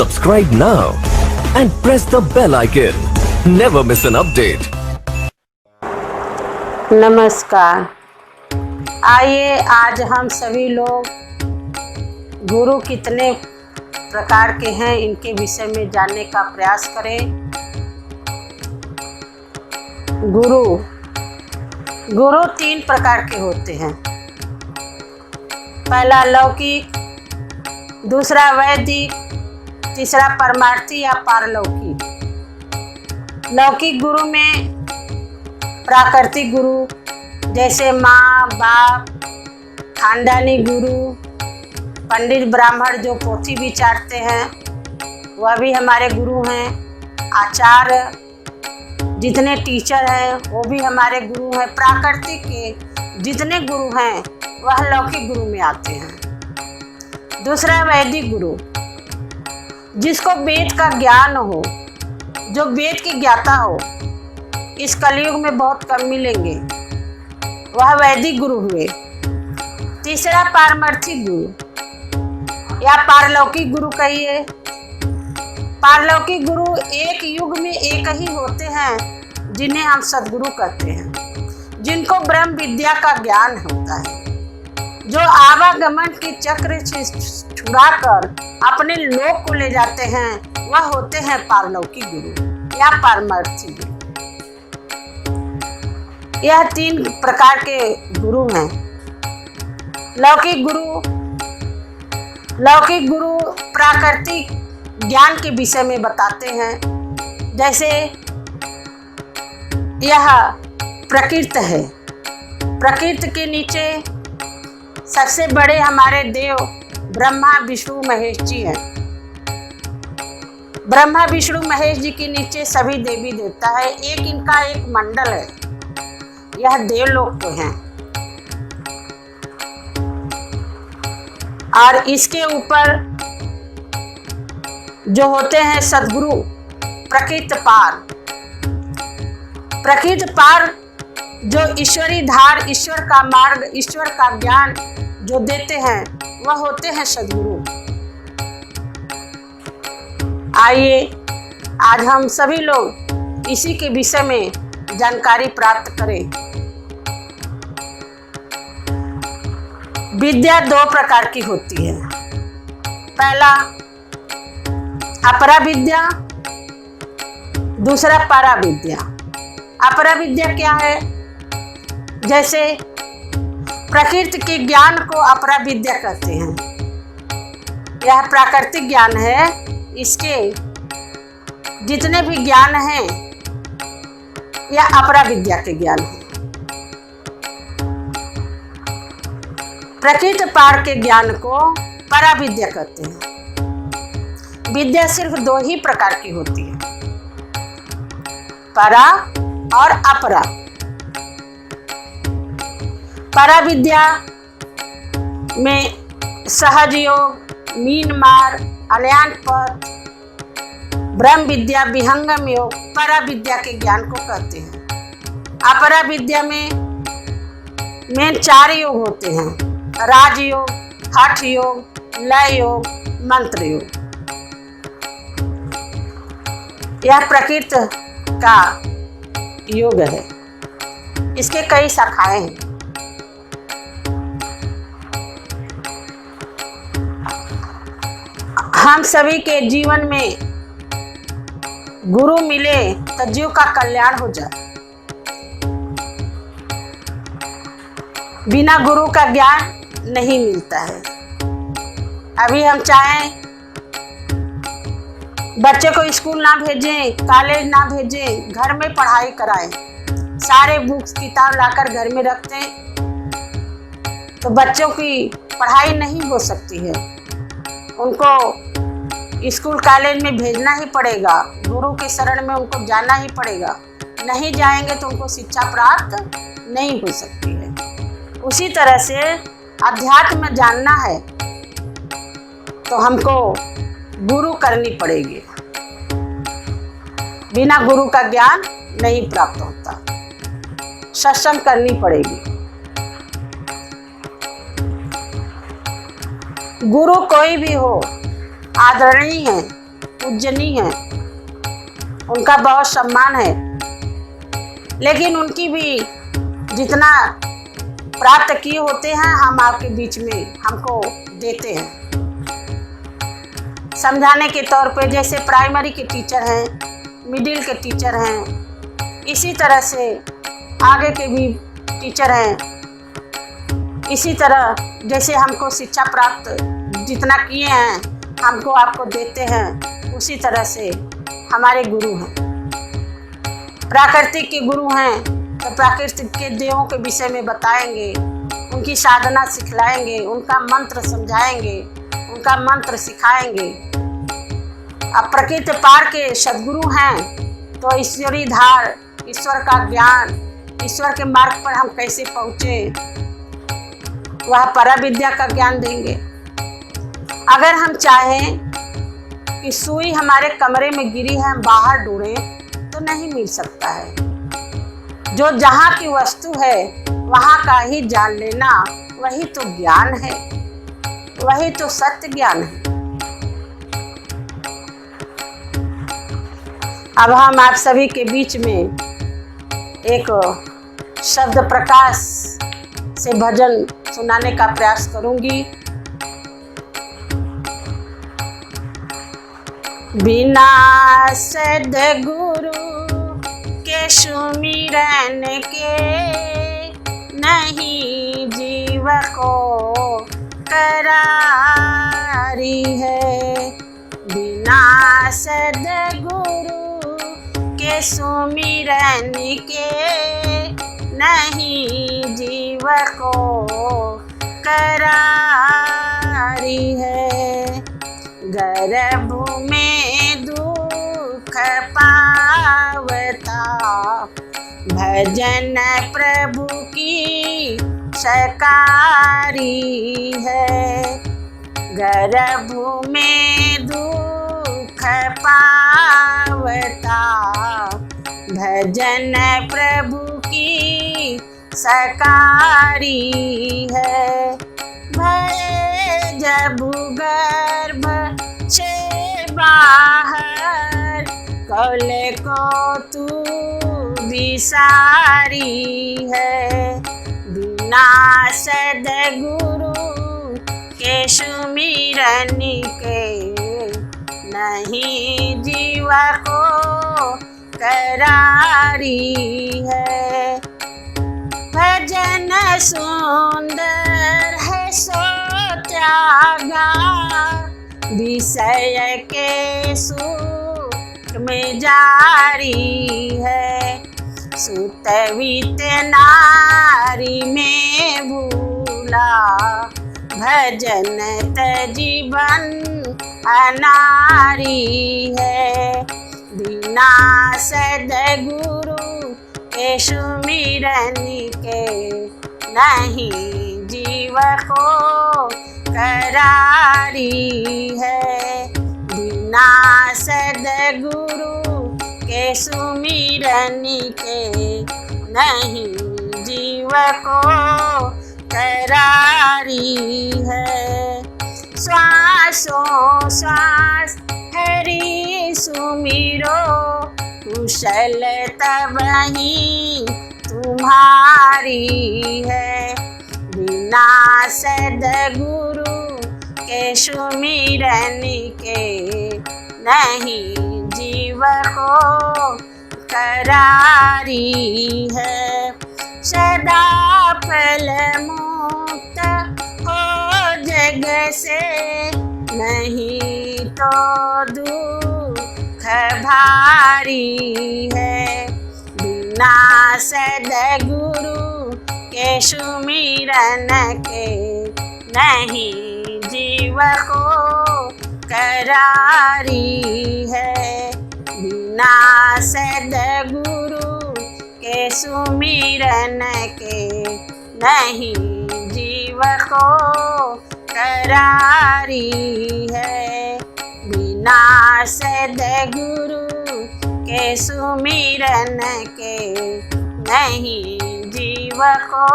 Subscribe now and press the bell icon. Never miss an update. नमस्कार। आइए आज हम सभी लोग गुरु कितने प्रकार के हैं इनके विषय में जानने का प्रयास करें। गुरु 3 प्रकार के होते हैं। पहला लौकिक, दूसरा वैदिक, तीसरा परमार्थी या पारलौकिक। लौकिक गुरु में प्राकृतिक गुरु जैसे माँ बाप, खानदानी गुरु, पंडित ब्राह्मण जो पोथी विचारते हैं वह भी हमारे गुरु हैं। आचार्य जितने टीचर हैं वो भी हमारे गुरु हैं। प्राकृतिक के जितने गुरु हैं वह लौकिक गुरु में आते हैं। दूसरा वैदिक गुरु, जिसको वेद का ज्ञान हो, जो वेद की ज्ञाता हो, इस कलयुग में बहुत कम मिलेंगे, वह वैदिक गुरु हुए। तीसरा पारमार्थिक गुरु या पारलौकिक गुरु कहिए। पारलौकिक गुरु एक युग में एक ही होते हैं जिन्हें हम सद्गुरु कहते हैं, जिनको ब्रह्म विद्या का ज्ञान होता है, जो आवागमन के चक्र से छुड़ाकर अपने लोक को ले जाते हैं, वह होते हैं पारलौकिक गुरु या पारमार्थिक गुरु। यह 3 प्रकार के गुरु हैं। लौकिक गुरु प्राकृतिक ज्ञान के विषय में बताते हैं। जैसे यह प्रकृति है। प्रकृति के नीचे सबसे बड़े हमारे देव ब्रह्मा विष्णु महेश जी हैं। ब्रह्मा विष्णु महेश जी के नीचे सभी देवी देवता है। एक इनका एक मंडल है, यह देवलोक को हैं। और इसके ऊपर जो होते हैं सद्गुरु प्रकृति पार जो ईश्वरी धार, ईश्वर का मार्ग, ईश्वर का ज्ञान जो देते हैं वह होते हैं सद्गुरु। आइए आज हम सभी लोग इसी के विषय में जानकारी प्राप्त करें। विद्या 2 प्रकार की होती है। पहला अपरा विद्या, दूसरा परा विद्या। अपरा विद्या क्या है? जैसे प्रकृति के ज्ञान को अपरा विद्या कहते हैं। यह प्राकृतिक ज्ञान है, इसके जितने भी ज्ञान हैं यह अपरा विद्या के ज्ञान है। प्रकृति पार के ज्ञान को परा विद्या कहते हैं। विद्या सिर्फ 2 ही प्रकार की होती है, परा और अपरा। परा विद्या में सहज योग, मीन मार, अनयान पथ, ब्रह्म विद्या, विहंगम योग, परा विद्या के ज्ञान को कहते हैं। अपरा विद्या में 4 योग होते हैं, राजयोग, हठ योग, लय योग, मंत्र योग। यह प्रकृति का योग है। इसके कई शाखाएं हैं। हम सभी के जीवन में गुरु मिले तो जीव का कल्याण हो जाए। बिना गुरु का ज्ञान नहीं मिलता है। अभी हम चाहें बच्चे को स्कूल ना भेजें, कॉलेज ना भेजें, घर में पढ़ाई कराएं, सारे बुक्स किताब लाकर घर में रखते हैं तो बच्चों की पढ़ाई नहीं हो सकती है। उनको स्कूल कॉलेज में भेजना ही पड़ेगा, गुरु के शरण में उनको जाना ही पड़ेगा। नहीं जाएंगे तो उनको शिक्षा प्राप्त नहीं हो सकती है। उसी तरह से अध्यात्म जानना है तो हमको गुरु करनी पड़ेगी। बिना गुरु का ज्ञान नहीं प्राप्त होता। सत्संग करनी पड़ेगी। गुरु कोई भी हो, आदरणीय है, पूजनीय हैं, उनका बहुत सम्मान है। लेकिन उनकी भी जितना प्राप्त किए होते हैं हम आपके बीच में हमको देते हैं। समझाने के तौर पे जैसे प्राइमरी के टीचर हैं, मिडिल के टीचर हैं, इसी तरह से आगे के भी टीचर हैं। इसी तरह जैसे हमको शिक्षा प्राप्त जितना किए हैं हमको आपको देते हैं, उसी तरह से हमारे गुरु हैं। प्राकृतिक के गुरु हैं तो प्राकृतिक के देवों के विषय में बताएंगे, उनकी साधना सिखलाएंगे, उनका मंत्र समझाएंगे, उनका मंत्र सिखाएंगे। अब प्रकृति पार के सद्गुरु हैं तो ईश्वरी धार, ईश्वर का ज्ञान, ईश्वर के मार्ग पर हम कैसे पहुँचे वह पराविद्या का ज्ञान देंगे। अगर हम चाहें कि सुई हमारे कमरे में गिरी है हम बाहर ढूंढें तो नहीं मिल सकता है। जो जहाँ की वस्तु है वहाँ का ही जान लेना वही तो ज्ञान है, वही तो सत्य ज्ञान है। अब हम आप सभी के बीच में एक शब्द प्रकाश से भजन सुनाने का प्रयास करूंगी। बिना सद्गुरु के सुमिरन के नहीं जीव को करारी है। बिना सद्गुरु के सुमिरन के नहीं जीव को करारी है। गर्भ में दुख पावता भजन प्रभु की सकारी है। गर्भ में दुख पावता भजन प्रभु की सकारी है। भय जब गर्भ से बाहर कौले को तू विसारी है। बिना सद्गुरु के सुमिरन के नहीं जीव को करारी है। भजन सुंदर है सो त्यागा विषय के सुख में जारी है। सुतवित नारी में भूला भजन तजीवन अनारी है। बिना सद्गुरु के सुमिरन के नहीं जीव को करारी है। बिना सद्गुरु के सुमिरन के नहीं जीव को करारी है। श्वासों श्वास हरि सुमिरो कुशल तबहि तुम्हारी है। बिना सद्गुरु के सुमिरन के नहीं जीव को करारी है। सदा फल मुक्त हो जग से नहीं तो दुख भारी है। बिना सद्गुरु के सुमिरन के नहीं जीव को करारी है। बिना सद्गुरु के सुमिरन के नहीं जीव को करारी है। बिना सद्गुरु के सुमिरन के नहीं जीव को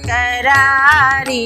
करारी